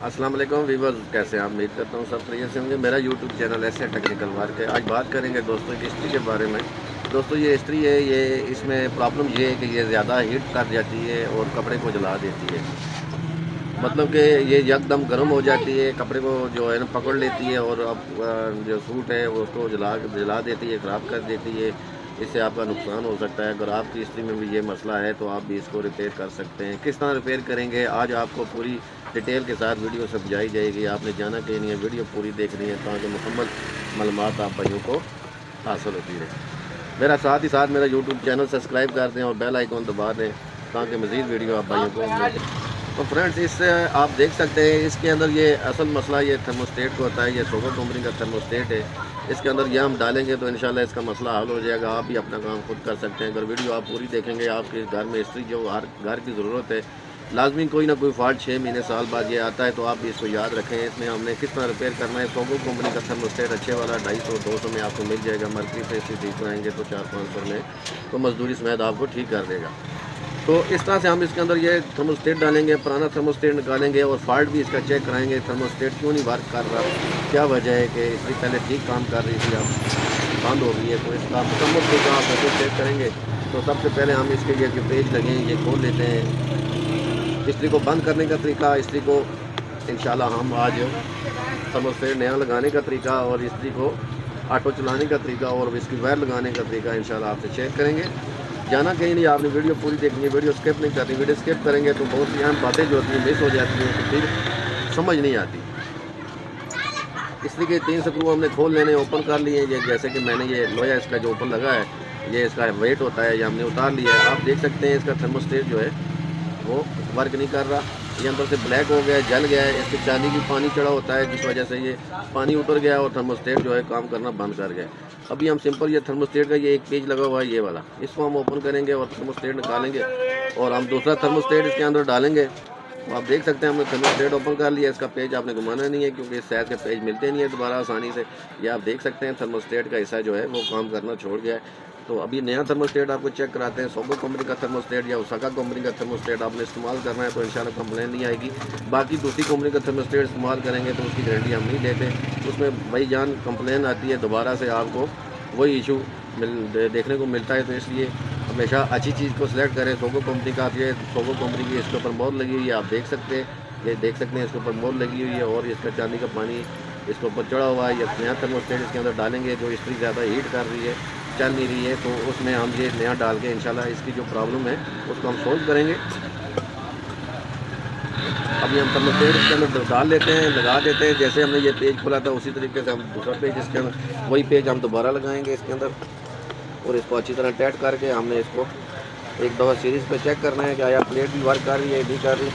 अस्सलाम वालेकुम वीवर्स, कैसे हैं आप? उम्मीद करता हूँ सब तरीके से होंगे। मेरा यूट्यूब चैनल ऐसे टेक्निकल वर्क है। आज बात करेंगे दोस्तों की इस्त्री के बारे में। दोस्तों ये इस्त्री है, ये इसमें प्रॉब्लम ये है कि ये ज़्यादा हीट कर जाती है और कपड़े को जला देती है। मतलब कि ये यकदम गर्म हो जाती है, कपड़े को जो है ना पकड़ लेती है और अब जो सूट है वो उसको जला देती है, ख़राब कर देती है। इससे आपका नुकसान हो सकता है। अगर आपकी इस्त्री में भी ये मसला है तो आप भी इसको रिपेयर कर सकते हैं। किस तरह रिपेयर करेंगे आज आपको पूरी डिटेल के साथ वीडियो समझाई जाएगी। आपने जाना कहीं नहीं है, वीडियो पूरी देखनी है ताकि मुकम्मल मालूमात आप भाइयों को हासिल होती रहे। मेरा साथ ही साथ मेरा यूट्यूब चैनल सब्सक्राइब कर दें और बेल आइकॉन दबा दें ताकि मज़ीद वीडियो आप भाइयों को मिल जाए। तो फ्रेंड्स, इससे आप देख सकते हैं इसके अंदर ये असल मसला ये थर्मोस्टेट को होता है। ये सोगो कंपनी का थर्मोस्टेट है। इसके अंदर ये हम डालेंगे तो इंशाल्लाह इसका मसला हल हो जाएगा। आप भी अपना काम खुद कर सकते हैं। अगर वीडियो आप पूरी देखेंगे, आपके घर में इस्त्री जो हर घर की ज़रूरत है, लाजमी कोई ना कोई फॉल्ट 6 महीने साल बाद ये आता है, तो आप भी इसको याद रखें। इसमें हमने किस तरह रिपेयर करना है। सोगो कंपनी का थर्मोस्टेट अच्छे वाला 250-200 में आपको मिल जाएगा। मार्केट से इसी ठीक कराएंगे तो 400-500 में तो मजदूरी समेत आपको ठीक कर देगा। तो इस तरह से हम इसके अंदर ये थर्मोस्टेट डालेंगे, पुराना थर्मोस्टेट निकालेंगे और फॉल्ट भी इसका चेक कराएंगे। थर्मोस्टेट क्यों नहीं वर्क कर रहा, क्या वजह है कि इसकी पहले ठीक काम कर रही थी, अब बंद हो गई है। तो इसका मुकम्मल तरीका आप ऐसे चेक करेंगे। तो सबसे पहले हम इसके ये जो पेज लगे हैं ये खोल लेते हैं। इस्त्री को बंद करने का तरीका, इस्त्री को इंशाल्लाह हम आज थर्मोस्टेट नया लगाने का तरीका और इस्त्री को ऑटो चलाने का तरीका और इसकी वायर लगाने का तरीका इंशाल्लाह आपसे चेक करेंगे। जाना कहीं नहीं, आपने वीडियो पूरी देखनी है, वीडियो स्किप नहीं करनी। वीडियो स्किप करेंगे तो बहुत सी अहम बातें जो होती हैं मिस हो जाती हैं, तो फिर समझ नहीं आती। इसलिए 3 स्क्रू हमने खोल लेने, ओपन कर लिए। ये जैसे कि मैंने ये लोया इसका जो ऊपर लगा है, ये इसका वेट होता है, ये हमने उतार लिया है। आप देख सकते हैं इसका थर्मोस्टेट जो है वो वर्क नहीं कर रहा। ये अंदर से ब्लैक हो गया है, जल गया है। इसके चांदी की पानी चढ़ा होता है जिस वजह से ये पानी उतर गया और थर्मोस्टेट जो है काम करना बंद कर गया। अभी हम सिंपल ये थर्मोस्टेट का ये एक पेज लगा हुआ है ये वाला, इसको हम ओपन करेंगे और थर्मोस्टेट निकालेंगे और हम दूसरा थर्मोस्टेट इसके अंदर डालेंगे। तो आप देख सकते हैं हमने थर्मोस्टेट ओपन कर लिया। इसका पेज आपने घुमाना नहीं है क्योंकि इस साइज के पेज मिलते नहीं है दोबारा आसानी से। ये आप देख सकते हैं थर्मोस्टेट का हिस्सा जो है वो काम करना छोड़ गया है। तो अभी नया थर्मोस्टेट आपको चेक कराते हैं। सोगो कंपनी का थर्मोस्टेट या ओसाका कंपनी का थर्मोस्टेट आपने इस्तेमाल करना है तो इंशाल्लाह कंप्लेन नहीं आएगी। बाकी दूसरी कंपनी का थर्मोस्टेट इस्तेमाल करेंगे तो उसकी गारंटी हम नहीं देते। उसमें भाई जान कंप्लेन आती है, दोबारा से आपको वही इशू देखने को मिलता है। तो इसलिए हमेशा अच्छी चीज़ को सिलेक्ट करें। सोगो कंपनी का, ये सोगो कंपनी की इसके ऊपर मोहर लगी हुई है, आप देख सकते हैं। ये देख सकते हैं इसके ऊपर मोहर लगी हुई है और इसका चांदी का पानी इसके ऊपर चढ़ा हुआ है। ये नया थर्मोस्टेट इसके अंदर डालेंगे। जो इस्त्री ज़्यादा हीट कर रही है, चल नहीं रही है, तो उसमें हम ये नया डाल के इंशाल्लाह इसकी जो प्रॉब्लम है उसको हम सोल्व करेंगे। अभी हम थर्मोस्टेट इसके अंदर डाल लेते हैं, लगा देते हैं। जैसे हमने ये पेज खोला था उसी तरीके से हम दूसरा पेज इसके अंदर, वही पेज हम दोबारा लगाएंगे इसके अंदर और इसको अच्छी तरह टाइट करके हमने इसको एक दफ़ा सीरीज़ पे चेक करना है कि आया प्लेट भी वर्क कर रही है, नहीं कर रही।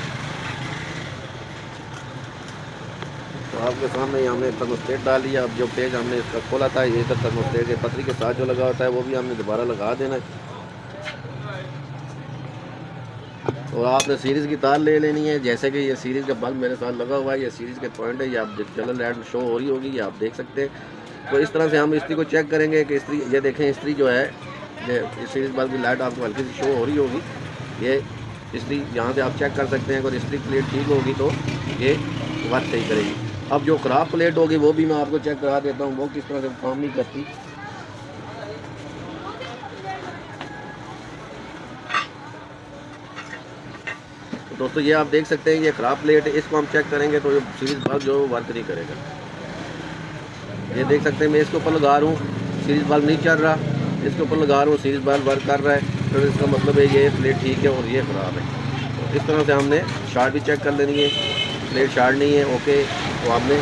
तो आपके सामने हमने थर्मोस्टेट डाल लिया। अब जो पेज हमने इसका खोला था ये तो थर्मोस्टेट के पतरी के साथ जो लगा होता है वो भी हमने दोबारा लगा देना है। और आपने सीरीज़ की तार ले लेनी है। जैसे कि ये सीरीज़ का बल्ब मेरे साथ लगा हुआ है, ये सीरीज़ के पॉइंट है, ये आप चैनल लाइट शो हो रही होगी, ये आप देख सकते हैं। तो इस तरह से हम इस्त्री को चेक करेंगे कि इस्त्री, ये देखें इस्त्री जो है, ये सीरीज़ बल्ब की लाइट आपको हल्की सी शो हो रही होगी। ये इस्त्री यहाँ से आप चेक कर सकते हैं। अगर इस्त्री प्लेट ठीक होगी तो ये वर्क सही करेगी। अब जो ख़राब प्लेट होगी वो भी मैं आपको चेक करा देता हूँ, वो किस तरह से काम नहीं करती। तो दोस्तों ये आप देख सकते हैं ये ख़राब प्लेट है, इसको हम चेक करेंगे तो सीरीज़ बल्ब जो वर्क नहीं करेगा। ये देख सकते हैं मैं इसके ऊपर लगा रहा हूँ, सीरीज़ बल्ब नहीं चल रहा। इसके ऊपर लगा रहा हूँ, सीरीज़ बल्ब वर्क कर रहा है, तो इसका मतलब है ये प्लेट ठीक है और ये ख़राब है। तो इस तरह से हमने शार्ट भी चेक कर लेनी है। प्लेट शार्ट नहीं है, ओके, तो हमने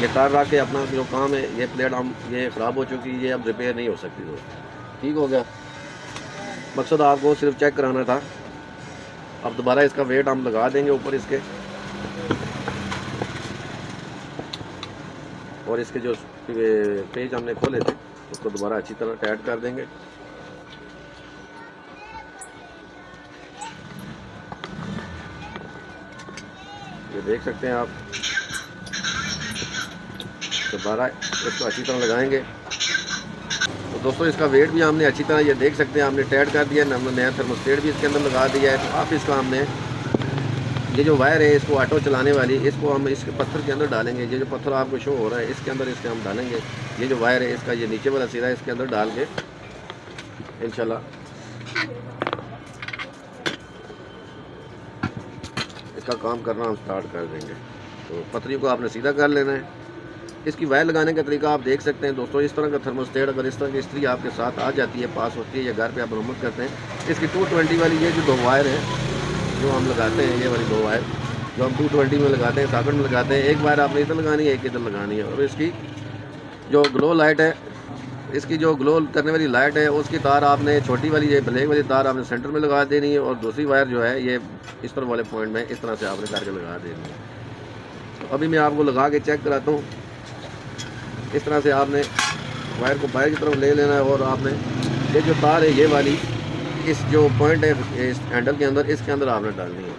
ये तार रख के अपना जो काम है, ये प्लेट हम ये ख़राब हो चुकी है, ये अब रिपेयर नहीं हो सकती। दोस्तों ठीक हो गया, मकसद आपको सिर्फ चेक कराना था। अब दोबारा इसका वेट हम लगा देंगे ऊपर इसके और इसके जो पेज हमने खोले थे उसको दोबारा अच्छी तरह टाइट कर देंगे। ये देख सकते हैं आप, दोबारा इसको अच्छी तरह लगाएंगे। तो दोस्तों इसका वेट भी हमने अच्छी तरह ये देख सकते हैं हमने टाइट कर दिया। हमने नया थर्मोस्टेट भी इसके अंदर लगा दिया है। तो आप इसका हमने ये जो वायर है इसको ऑटो चलाने वाली, इसको हम इसके पत्थर के अंदर डालेंगे। ये जो पत्थर आपको शो हो रहा है इसके अंदर इसके हम डालेंगे। ये जो वायर है इसका ये नीचे वाला सिरा है, इसके अंदर डाल के इंशाल्लाह इसका काम करना हम स्टार्ट कर देंगे। तो पतरी को आपने सीधा कर लेना है। इसकी वायर लगाने का तरीका आप देख सकते हैं दोस्तों। इस तरह का थर्मोस्टेट अगर इस तरह की इस्त्री आपके साथ आ जाती है, पास होती है या घर पे आप मरम्मत करते हैं, इसकी 220 वाली ये जो 2 वायर है जो हम लगाते हैं, ये वाली 2 वायर जो हम 220 में लगाते हैं, सॉकेट में लगाते हैं, एक वायर आपने इधर लगानी है, एक इधर लगानी है। और इसकी जो ग्लो लाइट है, इसकी जो ग्लो करने वाली लाइट है उसकी तार आपने छोटी वाली ये ब्लैक वाली तार आपने सेंटर में लगा देनी है और दूसरी वायर जो है ये इस तरह वाले पॉइंट में इस तरह से आपने करके लगा देनी है। तो अभी मैं आपको लगा के चेक कराता हूँ। इस तरह से आपने वायर को बाहर की तरफ ले लेना है और आपने ये जो तार है ये वाली इस जो पॉइंट है इस हैंडल के अंदर, इसके अंदर आपने डालनी है।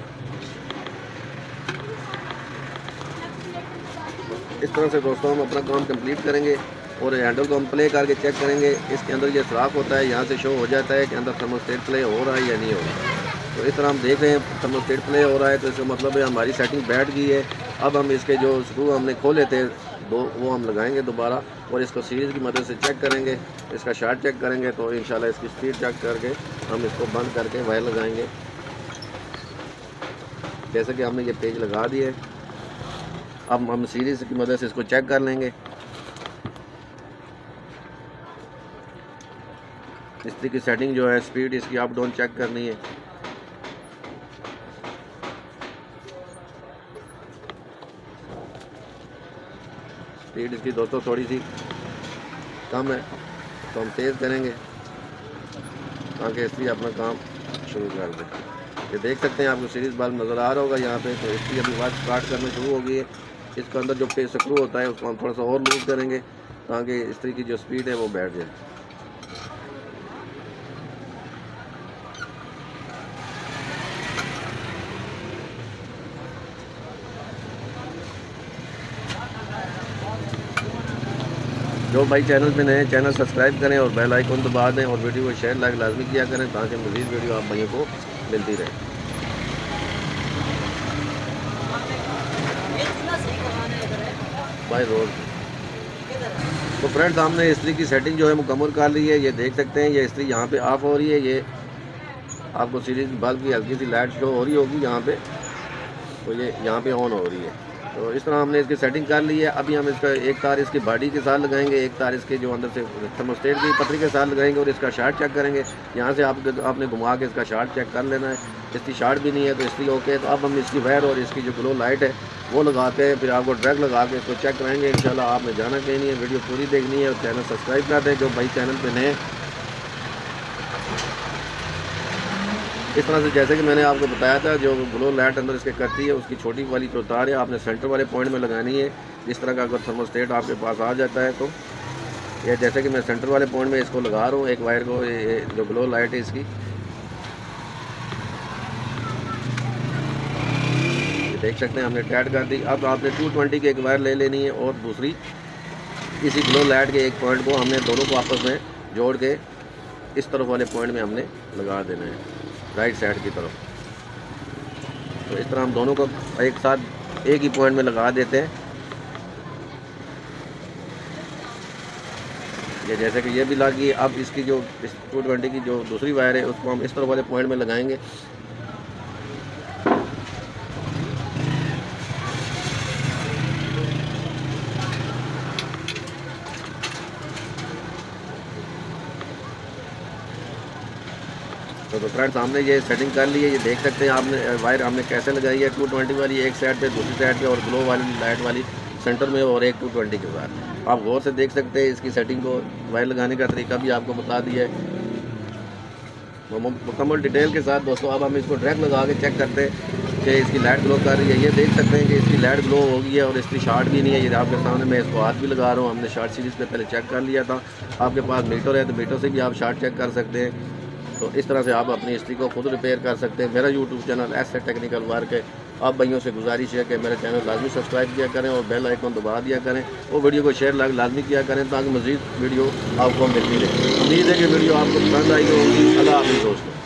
इस तरह से दोस्तों हम अपना काम कंप्लीट करेंगे और हैंडल को हम प्ले करके चेक करेंगे। इसके अंदर ये सुराख होता है, यहाँ से शो हो जाता है कि अंदर थर्मोस्टेट प्ले हो रहा है या नहीं हो रहा है। तो इस तरह हम देख रहे हैं थर्मोस्टेट प्ले हो रहा है, तो इसका मतलब है हमारी सेटिंग बैठ गई है। अब हम इसके जो स्क्रू हमने खोले थे दो, वो हम लगाएंगे दोबारा और इसको सीरीज़ की मदद से चेक करेंगे, इसका शार्ट चेक करेंगे। तो इंशाल्लाह इसकी स्पीड चेक करके हम इसको बंद करके वायर लगाएंगे। जैसे कि हमने ये पेज लगा दिए, अब हम सीरीज़ की मदद से इसको चेक कर लेंगे। इस्त्री की सेटिंग जो है, स्पीड इसकी अप डाउन चेक करनी है। स्पीड इसकी दोस्तों थोड़ी सी कम है तो हम तेज़ करेंगे ताकि इस्त्री अपना काम शुरू कर दे। ये देख सकते हैं, आपको सीरीज बल्ब नज़र आ रहा होगा यहाँ पे। तो इस्त्री अभी आवाज़ स्टार्ट करना शुरू हो गई है। इसके अंदर जो पे स्क्रू होता है उसको हम थोड़ा सा और लूज करेंगे ताकि इस्त्री की जो स्पीड है वो बैठ जाए। जो भाई चैनल पे नए, चैनल सब्सक्राइब करें और बेल आइकन दबा दें और वीडियो को शेयर लाइक लाजमी किया करें ताकि मज़ीद वीडियो आप भाइयों को मिलती रहे। By road. तो फ्रेंड्स, हमने इस्त्री की सेटिंग जो है मुकम्मल कर ली है। ये देख सकते हैं, ये इस्त्री यहाँ पे ऑफ हो रही है। ये आपको सीरीज बल्ब की हल्की सी लाइट शो हो रही होगी यहाँ पे, तो ये यहाँ पे ऑन हो रही है। तो इस तरह हमने इसकी सेटिंग कर ली है। अभी हम इसका एक तार इसकी बॉडी के साथ लगाएंगे, एक तार इसके जो अंदर से थर्मोस्टेट की पतरी के साथ लगाएंगे और इसका शार्ट चेक करेंगे। यहाँ से आपने घुमा के इसका शार्ट चेक कर लेना है। इसकी शार्ट भी नहीं है तो इसकी ओके। तो अब हम इसकी वायर और इसकी जो ग्लो लाइट है वो लगाते हैं, फिर आपको ड्रैग लगा के इसको चेक कराएंगे इंशाल्लाह। आपने जाना कहीं नहीं है, वीडियो पूरी देखनी है और चैनल सब्सक्राइब कर दें जो भाई चैनल पर नए। इस तरह से जैसे कि मैंने आपको बताया था, जो ग्लो लाइट अंदर इसके करती है उसकी छोटी वाली जो तार है आपने सेंटर वाले पॉइंट में लगानी है। इस तरह का अगर थर्मोस्टेट आपके पास आ जाता है तो ये जैसे कि मैं सेंटर वाले पॉइंट में इसको लगा रहा हूँ एक वायर को, ये जो ग्लो लाइट है इसकी ये देख सकते हैं हमने टाइट कर दी। अब आपने 220 की एक वायर ले लेनी है और दूसरी इसी ग्लो लाइट के एक पॉइंट को हमने दोनों को आपस में जोड़ के इस तरफ वाले पॉइंट में हमने लगा देना है, राइट साइड की तरफ। तो इस तरह हम दोनों को एक साथ एक ही पॉइंट में लगा देते हैं। ये जैसे कि ये भी लगी। अब इसकी जो 220 की जो दूसरी वायर है उसको हम इस तरह वाले पॉइंट में लगाएंगे। तो फ्रेंड्स, हमने ये सेटिंग कर ली है। ये देख सकते हैं आपने वायर हमने कैसे लगाई है, 220 वाली एक साइड पे, दूसरी साइड पे और ग्लो वाली लाइट वाली सेंटर में और एक 220 के साथ। आप गौर से देख सकते हैं इसकी सेटिंग को, वायर लगाने का तरीका भी आपको बता दिया है मुकम्मल डिटेल के साथ दोस्तों। अब हम इसको ड्रैग लगा के चेक करते हैं कि इसकी लाइट ग्लो कर रही है। ये देख सकते हैं कि इसकी लाइट ग्लो हो गई है और इसकी शार्ट भी नहीं है। ये आपके सामने मैं इसको हाथ भी लगा रहा हूँ। हमने शार्ट सीरीज़ पे पहले चेक कर लिया था। आपके पास मीटर है तो मीटर से भी आप शार्ट चेक कर सकते हैं। तो इस तरह से आप अपनी इस्त्री को खुद रिपेयर कर सकते हैं। मेरा यूट्यूब चैनल ऐसे टेक्निकल वर्क है। आप भाइयों से गुजारिश है कि मेरे चैनल लाजमी सब्सक्राइब किया करें और बेल आइकन दबा दिया करें। वो वीडियो को शेयर लाजमी किया करें ताकि मज़ीद वीडियो आपको मिलती रहे। उम्मीद है कि वीडियो आपको पसंद आई होगी। अल्लाह हाफ़िज़ दोस्तों।